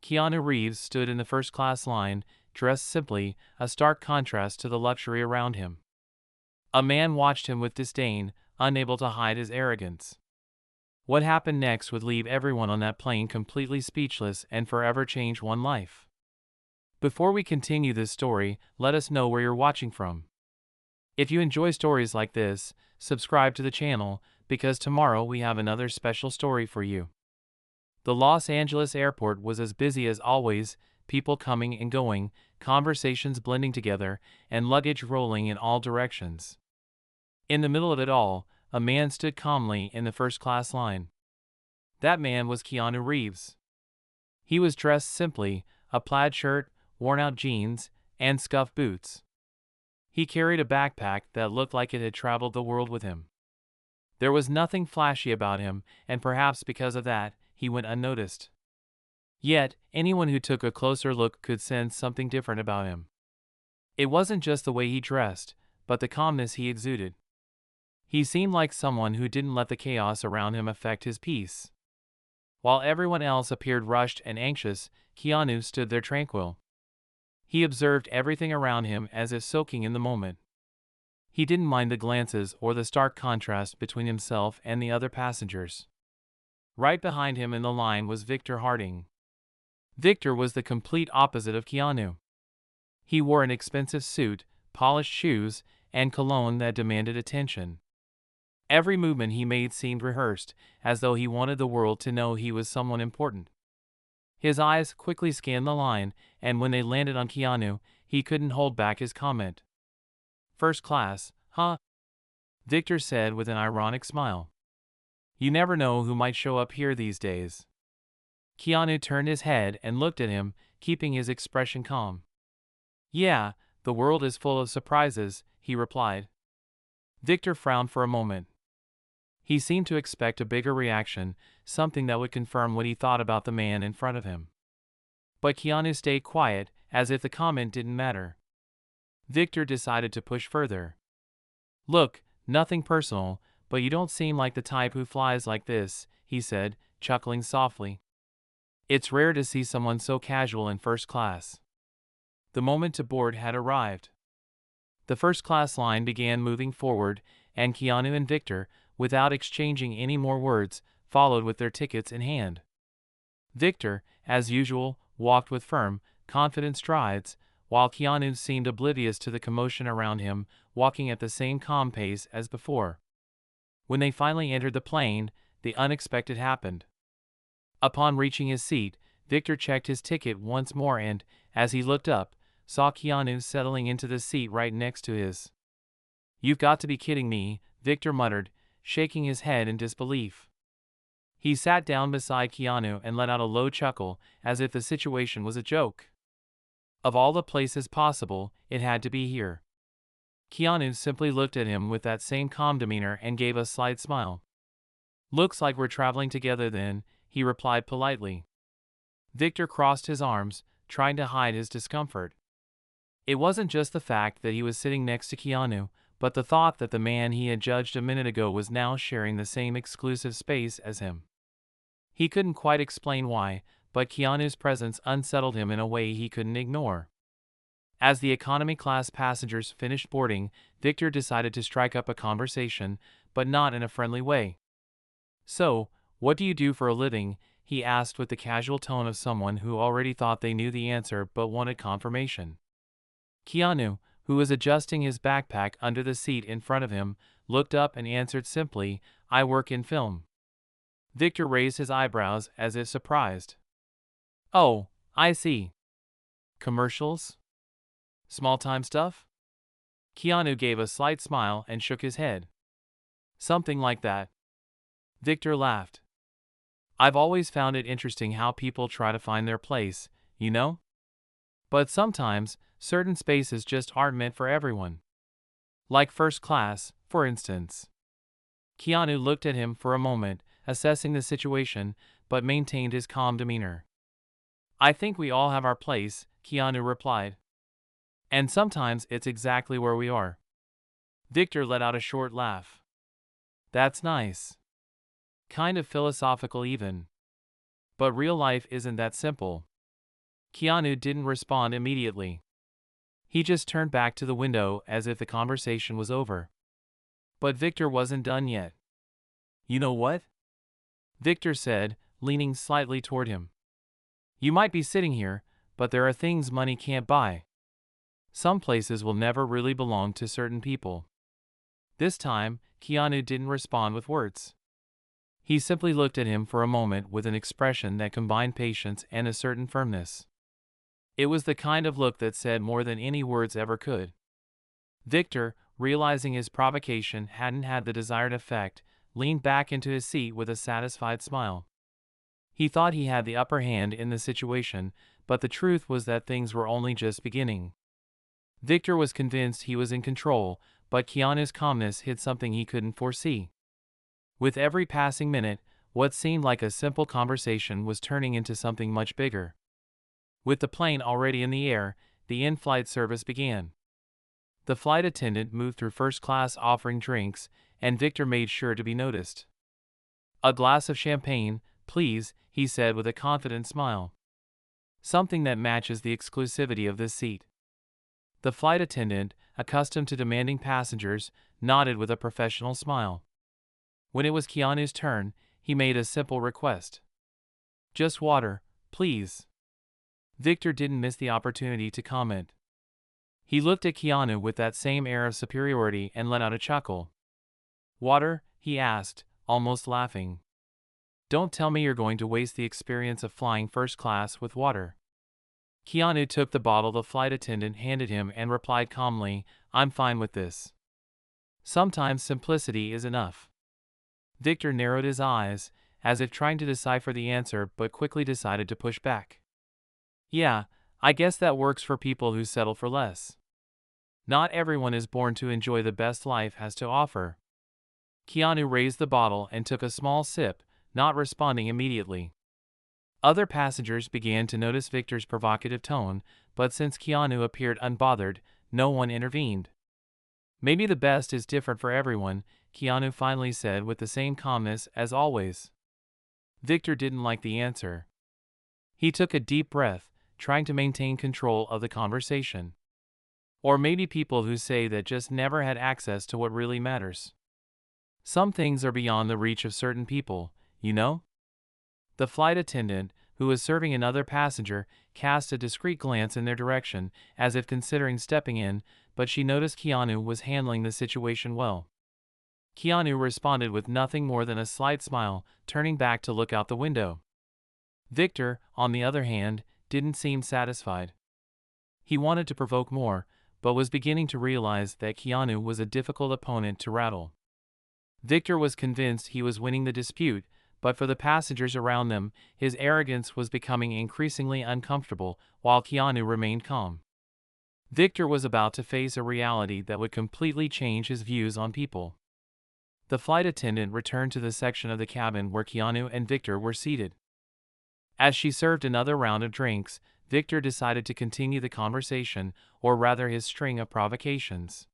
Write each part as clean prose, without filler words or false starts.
Keanu Reeves stood in the first-class line, dressed simply, a stark contrast to the luxury around him. A man watched him with disdain, unable to hide his arrogance. What happened next would leave everyone on that plane completely speechless and forever change one life. Before we continue this story, let us know where you're watching from. If you enjoy stories like this, subscribe to the channel, because tomorrow we have another special story for you. The Los Angeles airport was as busy as always, people coming and going, conversations blending together, and luggage rolling in all directions. In the middle of it all, a man stood calmly in the first-class line. That man was Keanu Reeves. He was dressed simply, a plaid shirt, worn-out jeans, and scuffed boots. He carried a backpack that looked like it had traveled the world with him. There was nothing flashy about him, and perhaps because of that, he went unnoticed. Yet, anyone who took a closer look could sense something different about him. It wasn't just the way he dressed, but the calmness he exuded. He seemed like someone who didn't let the chaos around him affect his peace. While everyone else appeared rushed and anxious, Keanu stood there tranquil. He observed everything around him as if soaking in the moment. He didn't mind the glances or the stark contrast between himself and the other passengers. Right behind him in the line was Victor Harding. Victor was the complete opposite of Keanu. He wore an expensive suit, polished shoes, and cologne that demanded attention. Every movement he made seemed rehearsed, as though he wanted the world to know he was someone important. His eyes quickly scanned the line, and when they landed on Keanu, he couldn't hold back his comment. "First class, huh?" Victor said with an ironic smile. "You never know who might show up here these days." Keanu turned his head and looked at him, keeping his expression calm. "Yeah, the world is full of surprises," he replied. Victor frowned for a moment. He seemed to expect a bigger reaction, something that would confirm what he thought about the man in front of him. But Keanu stayed quiet, as if the comment didn't matter. Victor decided to push further. "Look, nothing personal, but you don't seem like the type who flies like this," he said, chuckling softly. "It's rare to see someone so casual in first class." The moment to board had arrived. The first-class line began moving forward, and Keanu and Victor, without exchanging any more words, followed with their tickets in hand. Victor, as usual, walked with firm, confident strides, while Keanu seemed oblivious to the commotion around him, walking at the same calm pace as before. When they finally entered the plane, the unexpected happened. Upon reaching his seat, Victor checked his ticket once more and, as he looked up, saw Keanu settling into the seat right next to his. "You've got to be kidding me," Victor muttered, shaking his head in disbelief. He sat down beside Keanu and let out a low chuckle, as if the situation was a joke. Of all the places possible, it had to be here. Keanu simply looked at him with that same calm demeanor and gave a slight smile. "Looks like we're traveling together then," he replied politely. Victor crossed his arms, trying to hide his discomfort. It wasn't just the fact that he was sitting next to Keanu, but the thought that the man he had judged a minute ago was now sharing the same exclusive space as him. He couldn't quite explain why, but Keanu's presence unsettled him in a way he couldn't ignore. As the economy-class passengers finished boarding, Victor decided to strike up a conversation, but not in a friendly way. "So, what do you do for a living?" he asked with the casual tone of someone who already thought they knew the answer but wanted confirmation. Keanu, who was adjusting his backpack under the seat in front of him, looked up and answered simply, "I work in film." Victor raised his eyebrows as if surprised. "Oh, I see. Commercials? Small-time stuff?" Keanu gave a slight smile and shook his head. "Something like that." Victor laughed. "I've always found it interesting how people try to find their place, you know? But sometimes, certain spaces just aren't meant for everyone. Like first class, for instance." Keanu looked at him for a moment, assessing the situation, but maintained his calm demeanor. "I think we all have our place," Keanu replied. "And sometimes it's exactly where we are." Victor let out a short laugh. "That's nice. Kind of philosophical even. But real life isn't that simple. Keanu didn't respond immediately. He just turned back to the window as if the conversation was over. But Victor wasn't done yet. "You know what?" Victor said, leaning slightly toward him. "You might be sitting here, but there are things money can't buy. Some places will never really belong to certain people." This time, Keanu didn't respond with words. He simply looked at him for a moment with an expression that combined patience and a certain firmness. It was the kind of look that said more than any words ever could. Victor, realizing his provocation hadn't had the desired effect, leaned back into his seat with a satisfied smile. He thought he had the upper hand in the situation, but the truth was that things were only just beginning. Victor was convinced he was in control, but Keanu's calmness hid something he couldn't foresee. With every passing minute, what seemed like a simple conversation was turning into something much bigger. With the plane already in the air, the in-flight service began. The flight attendant moved through first class offering drinks, and Victor made sure to be noticed. "A glass of champagne, please," he said with a confident smile. "Something that matches the exclusivity of this seat." The flight attendant, accustomed to demanding passengers, nodded with a professional smile. When it was Keanu's turn, he made a simple request. "Just water, please." Victor didn't miss the opportunity to comment. He looked at Keanu with that same air of superiority and let out a chuckle. "Water?" he asked, almost laughing. "Don't tell me you're going to waste the experience of flying first class with water." Keanu took the bottle the flight attendant handed him and replied calmly, "I'm fine with this." Sometimes simplicity is enough. Victor narrowed his eyes, as if trying to decipher the answer, but quickly decided to push back. "Yeah, I guess that works for people who settle for less. Not everyone is born to enjoy the best life has to offer." Keanu raised the bottle and took a small sip, not responding immediately. Other passengers began to notice Victor's provocative tone, but since Keanu appeared unbothered, no one intervened. "Maybe the best is different for everyone," Keanu finally said with the same calmness as always. Victor didn't like the answer. He took a deep breath, trying to maintain control of the conversation. "Or maybe people who say that just never had access to what really matters. Some things are beyond the reach of certain people, you know?" The flight attendant, who was serving another passenger, cast a discreet glance in their direction, as if considering stepping in, but she noticed Keanu was handling the situation well. Keanu responded with nothing more than a slight smile, turning back to look out the window. Victor, on the other hand, didn't seem satisfied. He wanted to provoke more, but was beginning to realize that Keanu was a difficult opponent to rattle. Victor was convinced he was winning the dispute, but for the passengers around them, his arrogance was becoming increasingly uncomfortable, while Keanu remained calm. Victor was about to face a reality that would completely change his views on people. The flight attendant returned to the section of the cabin where Keanu and Victor were seated. As she served another round of drinks, Victor decided to continue the conversation, or rather his string of provocations.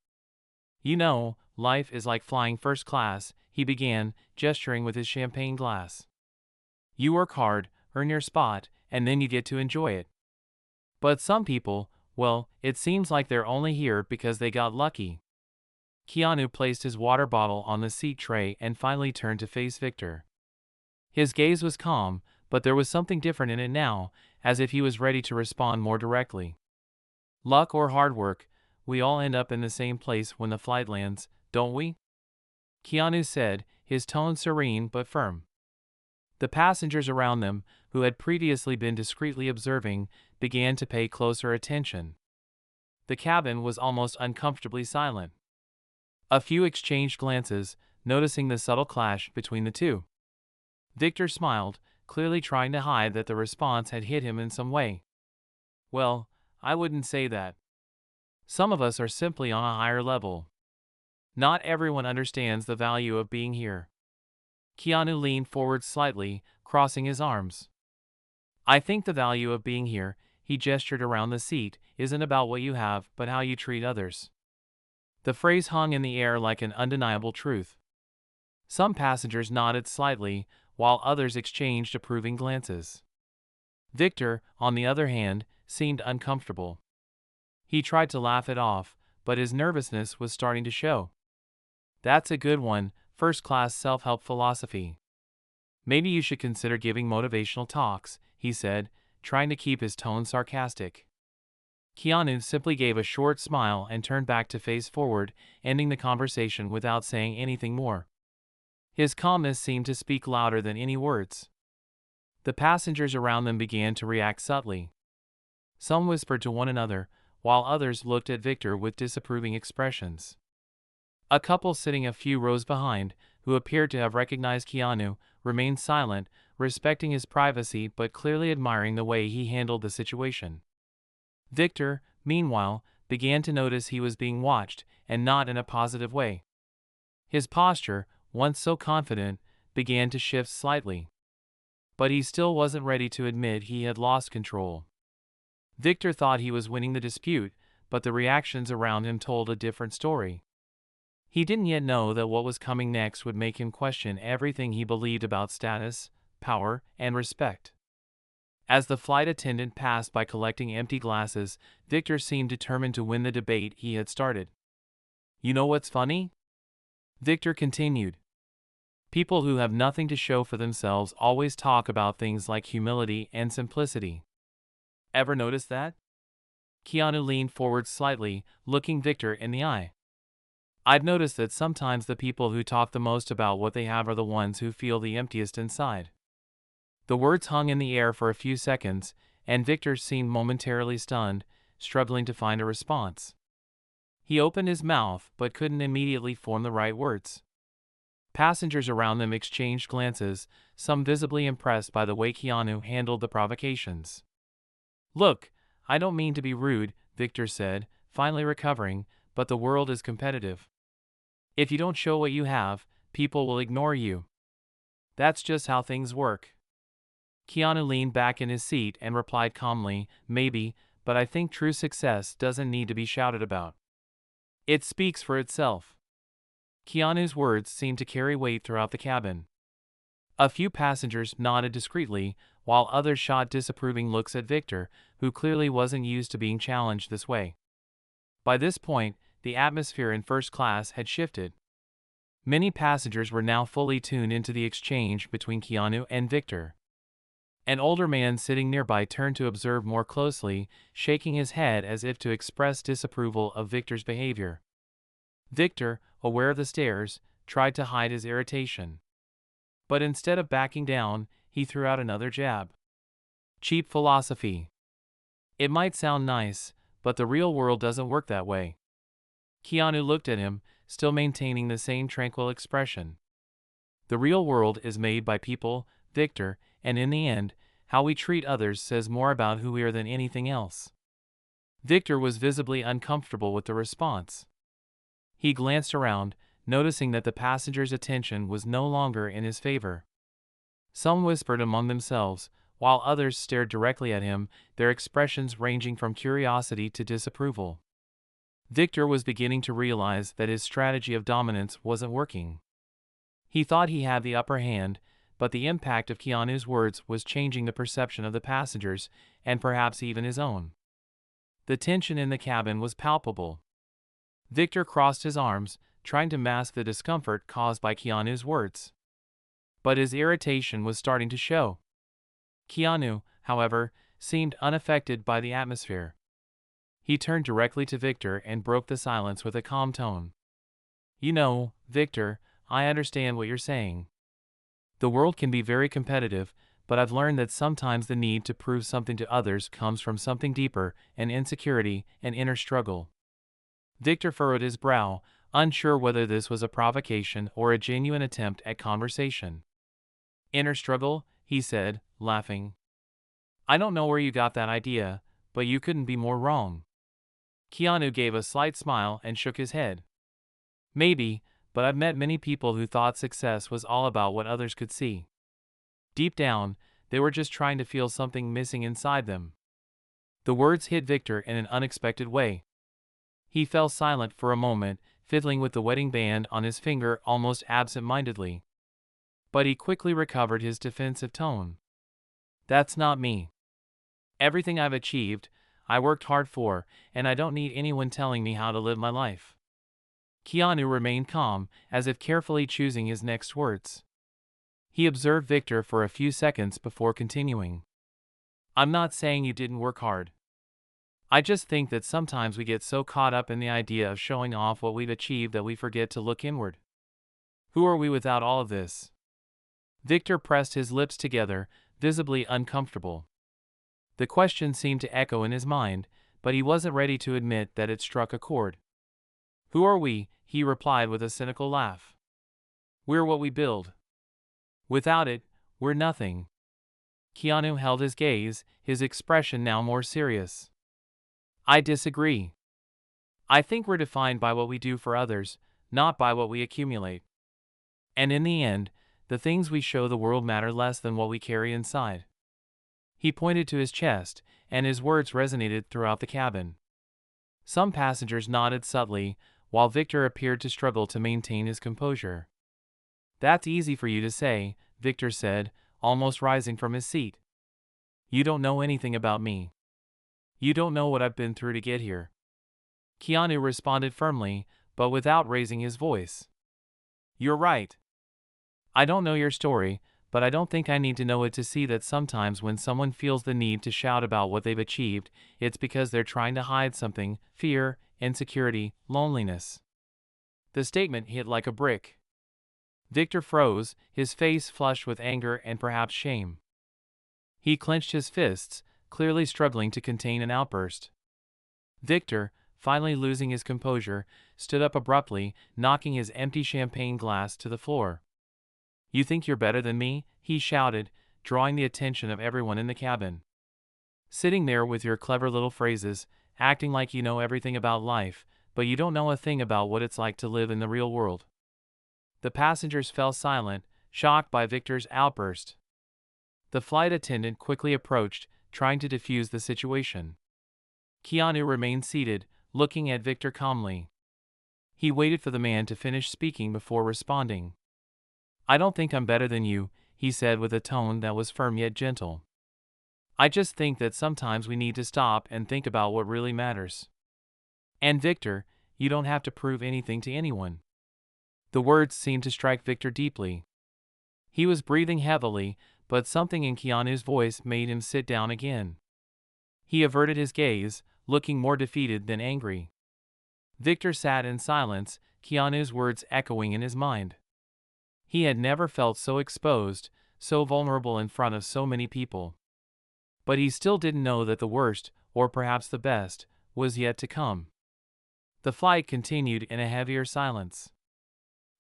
"You know, life is like flying first class," he began, gesturing with his champagne glass. "You work hard, earn your spot, and then you get to enjoy it. But some people, well, it seems like they're only here because they got lucky." Keanu placed his water bottle on the seat tray and finally turned to face Victor. His gaze was calm, but there was something different in it now, as if he was ready to respond more directly. "Luck or hard work, we all end up in the same place when the flight lands, don't we?" Keanu said, his tone serene but firm. The passengers around them, who had previously been discreetly observing, began to pay closer attention. The cabin was almost uncomfortably silent. A few exchanged glances, noticing the subtle clash between the two. Victor smiled, clearly trying to hide that the response had hit him in some way. "Well, I wouldn't say that. Some of us are simply on a higher level. Not everyone understands the value of being here." Keanu leaned forward slightly, crossing his arms. "I think the value of being here," he gestured around the seat, "isn't about what you have, but how you treat others." The phrase hung in the air like an undeniable truth. Some passengers nodded slightly, while others exchanged approving glances. Victor, on the other hand, seemed uncomfortable. He tried to laugh it off, but his nervousness was starting to show. That's a good one, first-class self-help philosophy. Maybe you should consider giving motivational talks, he said, trying to keep his tone sarcastic. Keanu simply gave a short smile and turned back to face forward, ending the conversation without saying anything more. His calmness seemed to speak louder than any words. The passengers around them began to react subtly. Some whispered to one another, while others looked at Victor with disapproving expressions. A couple sitting a few rows behind, who appeared to have recognized Keanu, remained silent, respecting his privacy but clearly admiring the way he handled the situation. Victor, meanwhile, began to notice he was being watched, and not in a positive way. His posture, once so confident, began to shift slightly. But he still wasn't ready to admit he had lost control. Victor thought he was winning the dispute, but the reactions around him told a different story. He didn't yet know that what was coming next would make him question everything he believed about status, power, and respect. As the flight attendant passed by collecting empty glasses, Victor seemed determined to win the debate he had started. You know what's funny? Victor continued. People who have nothing to show for themselves always talk about things like humility and simplicity. Ever notice that? Keanu leaned forward slightly, looking Victor in the eye. I've noticed that sometimes the people who talk the most about what they have are the ones who feel the emptiest inside. The words hung in the air for a few seconds, and Victor seemed momentarily stunned, struggling to find a response. He opened his mouth but couldn't immediately form the right words. Passengers around them exchanged glances, some visibly impressed by the way Keanu handled the provocations. Look, I don't mean to be rude, Victor said, finally recovering, but the world is competitive. If you don't show what you have, people will ignore you. That's just how things work. Keanu leaned back in his seat and replied calmly, maybe, but I think true success doesn't need to be shouted about. It speaks for itself. Keanu's words seemed to carry weight throughout the cabin. A few passengers nodded discreetly, while others shot disapproving looks at Victor, who clearly wasn't used to being challenged this way. By this point, the atmosphere in first class had shifted. Many passengers were now fully tuned into the exchange between Keanu and Victor. An older man sitting nearby turned to observe more closely, shaking his head as if to express disapproval of Victor's behavior. Victor, aware of the stares, tried to hide his irritation. But instead of backing down, he threw out another jab. Cheap philosophy. It might sound nice, but the real world doesn't work that way. Keanu looked at him, still maintaining the same tranquil expression. The real world is made by people, Victor, and in the end, how we treat others says more about who we are than anything else. Victor was visibly uncomfortable with the response. He glanced around, noticing that the passengers' attention was no longer in his favor. Some whispered among themselves, while others stared directly at him, their expressions ranging from curiosity to disapproval. Victor was beginning to realize that his strategy of dominance wasn't working. He thought he had the upper hand, but the impact of Keanu's words was changing the perception of the passengers, and perhaps even his own. The tension in the cabin was palpable. Victor crossed his arms, trying to mask the discomfort caused by Keanu's words. But his irritation was starting to show. Keanu, however, seemed unaffected by the atmosphere. He turned directly to Victor and broke the silence with a calm tone. You know, Victor, I understand what you're saying. The world can be very competitive, but I've learned that sometimes the need to prove something to others comes from something deeper, an insecurity, an inner struggle. Victor furrowed his brow, unsure whether this was a provocation or a genuine attempt at conversation. Inner struggle, he said, laughing. I don't know where you got that idea, but you couldn't be more wrong. Keanu gave a slight smile and shook his head. Maybe, but I've met many people who thought success was all about what others could see. Deep down, they were just trying to feel something missing inside them. The words hit Victor in an unexpected way. He fell silent for a moment, fiddling with the wedding band on his finger almost absent-mindedly. But he quickly recovered his defensive tone. That's not me. Everything I've achieved, I worked hard for, and I don't need anyone telling me how to live my life." Keanu remained calm, as if carefully choosing his next words. He observed Victor for a few seconds before continuing. "I'm not saying you didn't work hard. I just think that sometimes we get so caught up in the idea of showing off what we've achieved that we forget to look inward. Who are we without all of this?" Victor pressed his lips together, visibly uncomfortable. The question seemed to echo in his mind, but he wasn't ready to admit that it struck a chord. "Who are we?" he replied with a cynical laugh. "We're what we build. Without it, we're nothing." Keanu held his gaze, his expression now more serious. "I disagree. I think we're defined by what we do for others, not by what we accumulate. And in the end, the things we show the world matter less than what we carry inside." He pointed to his chest, and his words resonated throughout the cabin. Some passengers nodded subtly, while Victor appeared to struggle to maintain his composure. "That's easy for you to say," Victor said, almost rising from his seat. "You don't know anything about me. You don't know what I've been through to get here." Keanu responded firmly, but without raising his voice. "You're right. I don't know your story, but I don't think I need to know it to see that sometimes when someone feels the need to shout about what they've achieved, it's because they're trying to hide something: fear, insecurity, loneliness." The statement hit like a brick. Victor froze, his face flushed with anger and perhaps shame. He clenched his fists, clearly struggling to contain an outburst. Victor, finally losing his composure, stood up abruptly, knocking his empty champagne glass to the floor. "You think you're better than me?" he shouted, drawing the attention of everyone in the cabin. "Sitting there with your clever little phrases, acting like you know everything about life, but you don't know a thing about what it's like to live in the real world." The passengers fell silent, shocked by Victor's outburst. The flight attendant quickly approached, trying to defuse the situation. Keanu remained seated, looking at Victor calmly. He waited for the man to finish speaking before responding. "I don't think I'm better than you," he said with a tone that was firm yet gentle. "I just think that sometimes we need to stop and think about what really matters. And Victor, you don't have to prove anything to anyone." The words seemed to strike Victor deeply. He was breathing heavily, but something in Keanu's voice made him sit down again. He averted his gaze, looking more defeated than angry. Victor sat in silence, Keanu's words echoing in his mind. He had never felt so exposed, so vulnerable in front of so many people. But he still didn't know that the worst, or perhaps the best, was yet to come. The flight continued in a heavier silence.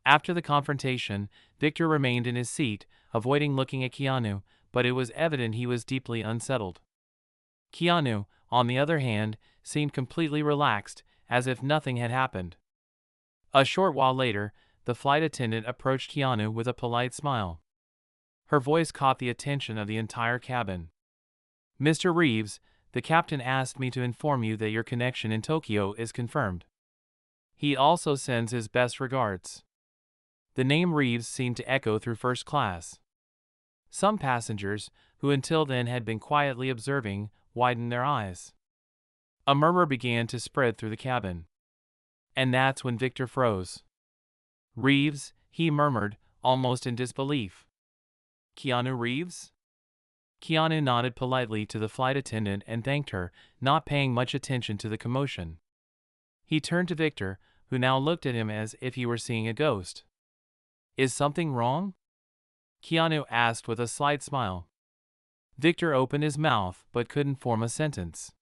After the confrontation, Victor remained in his seat, avoiding looking at Keanu, but it was evident he was deeply unsettled. Keanu, on the other hand, seemed completely relaxed, as if nothing had happened. A short while later, the flight attendant approached Keanu with a polite smile. Her voice caught the attention of the entire cabin. "Mr. Reeves, the captain asked me to inform you that your connection in Tokyo is confirmed. He also sends his best regards." The name Reeves seemed to echo through first class. Some passengers, who until then had been quietly observing, widened their eyes. A murmur began to spread through the cabin. And that's when Victor froze. "Reeves," he murmured, almost in disbelief. "Keanu Reeves?" Keanu nodded politely to the flight attendant and thanked her, not paying much attention to the commotion. He turned to Victor, who now looked at him as if he were seeing a ghost. "Is something wrong?" Keanu asked with a slight smile. Victor opened his mouth but couldn't form a sentence.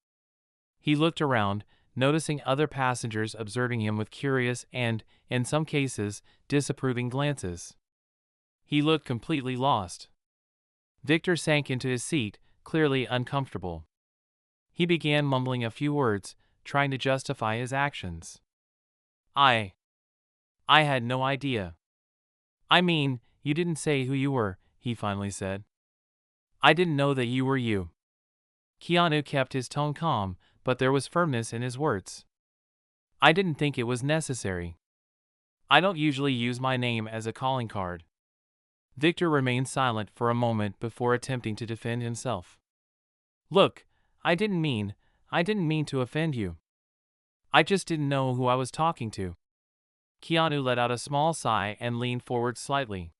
He looked around, noticing other passengers observing him with curious and, in some cases, disapproving glances. He looked completely lost. Victor sank into his seat, clearly uncomfortable. He began mumbling a few words, trying to justify his actions. I had no idea. I mean, you didn't say who you were," he finally said. "I didn't know that you were you." Keanu kept his tone calm, but there was firmness in his words. "I didn't think it was necessary. I don't usually use my name as a calling card." Victor remained silent for a moment before attempting to defend himself. "Look, I didn't mean, I didn't mean to offend you. I just didn't know who I was talking to. Keanu let out a small sigh and leaned forward slightly.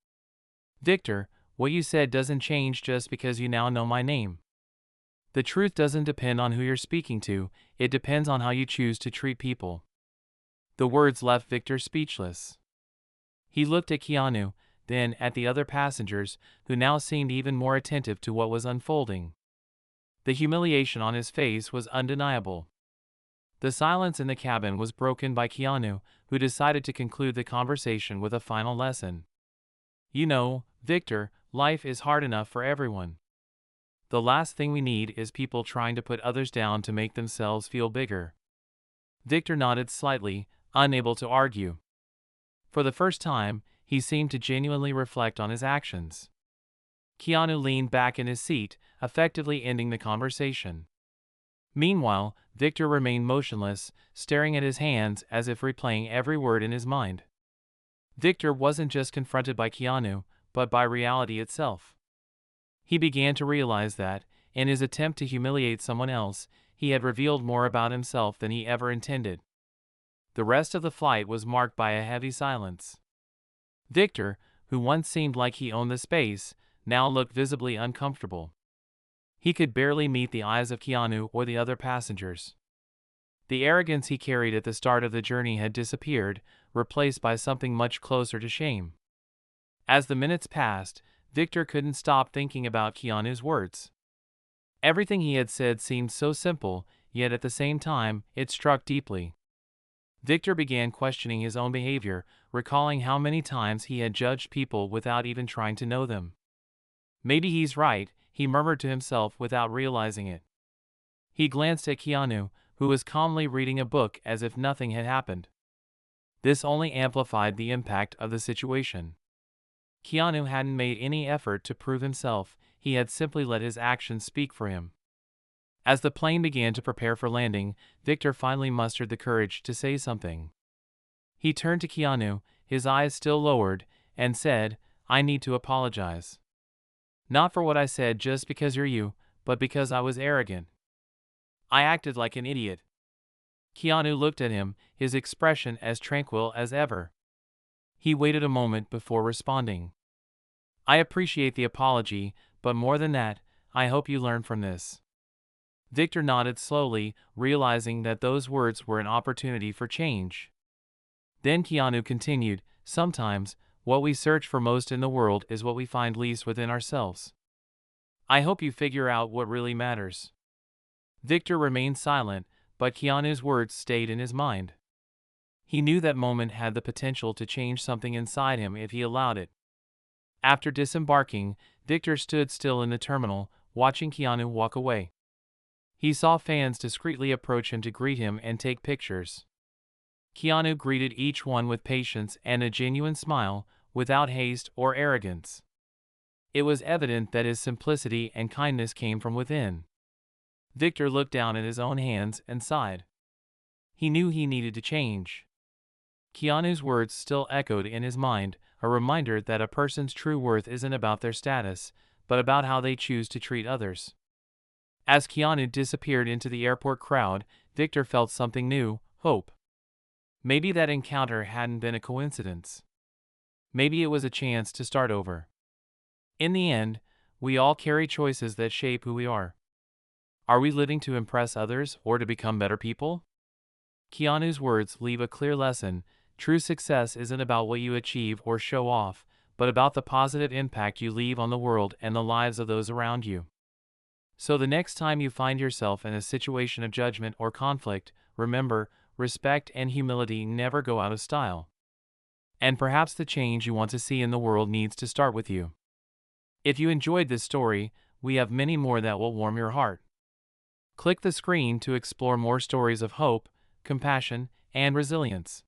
Victor, what you said doesn't change just because you now know my name. The truth doesn't depend on who you're speaking to, it depends on how you choose to treat people. The words left Victor speechless. He looked at Keanu, then at the other passengers, who now seemed even more attentive to what was unfolding. The humiliation on his face was undeniable. The silence in the cabin was broken by Keanu, who decided to conclude the conversation with a final lesson. You know, Victor, life is hard enough for everyone. The last thing we need is people trying to put others down to make themselves feel bigger. Victor nodded slightly, unable to argue. For the first time, he seemed to genuinely reflect on his actions. Keanu leaned back in his seat, effectively ending the conversation. Meanwhile, Victor remained motionless, staring at his hands as if replaying every word in his mind. Victor wasn't just confronted by Keanu, but by reality itself. He began to realize that, in his attempt to humiliate someone else, he had revealed more about himself than he ever intended. The rest of the flight was marked by a heavy silence. Victor, who once seemed like he owned the space, now looked visibly uncomfortable. He could barely meet the eyes of Keanu or the other passengers. The arrogance he carried at the start of the journey had disappeared, replaced by something much closer to shame. As the minutes passed, Victor couldn't stop thinking about Keanu's words. Everything he had said seemed so simple, yet at the same time, it struck deeply. Victor began questioning his own behavior, recalling how many times he had judged people without even trying to know them. Maybe he's right, he murmured to himself without realizing it. He glanced at Keanu, who was calmly reading a book as if nothing had happened. This only amplified the impact of the situation. Keanu hadn't made any effort to prove himself, he had simply let his actions speak for him. As the plane began to prepare for landing, Victor finally mustered the courage to say something. He turned to Keanu, his eyes still lowered, and said, "I need to apologize. Not for what I said just because you're you, but because I was arrogant. I acted like an idiot." Keanu looked at him, his expression as tranquil as ever. He waited a moment before responding. "I appreciate the apology, but more than that, I hope you learn from this." Victor nodded slowly, realizing that those words were an opportunity for change. Then Keanu continued, "Sometimes, what we search for most in the world is what we find least within ourselves. I hope you figure out what really matters." Victor remained silent, but Keanu's words stayed in his mind. He knew that moment had the potential to change something inside him if he allowed it. After disembarking, Victor stood still in the terminal, watching Keanu walk away. He saw fans discreetly approach him to greet him and take pictures. Keanu greeted each one with patience and a genuine smile, without haste or arrogance. It was evident that his simplicity and kindness came from within. Victor looked down at his own hands and sighed. He knew he needed to change. Keanu's words still echoed in his mind, a reminder that a person's true worth isn't about their status, but about how they choose to treat others. As Keanu disappeared into the airport crowd, Victor felt something new, hope. Maybe that encounter hadn't been a coincidence. Maybe it was a chance to start over. In the end, we all carry choices that shape who we are. Are we living to impress others or to become better people? Keanu's words leave a clear lesson. True success isn't about what you achieve or show off, but about the positive impact you leave on the world and the lives of those around you. So the next time you find yourself in a situation of judgment or conflict, remember, respect and humility never go out of style. And perhaps the change you want to see in the world needs to start with you. If you enjoyed this story, we have many more that will warm your heart. Click the screen to explore more stories of hope, compassion, and resilience.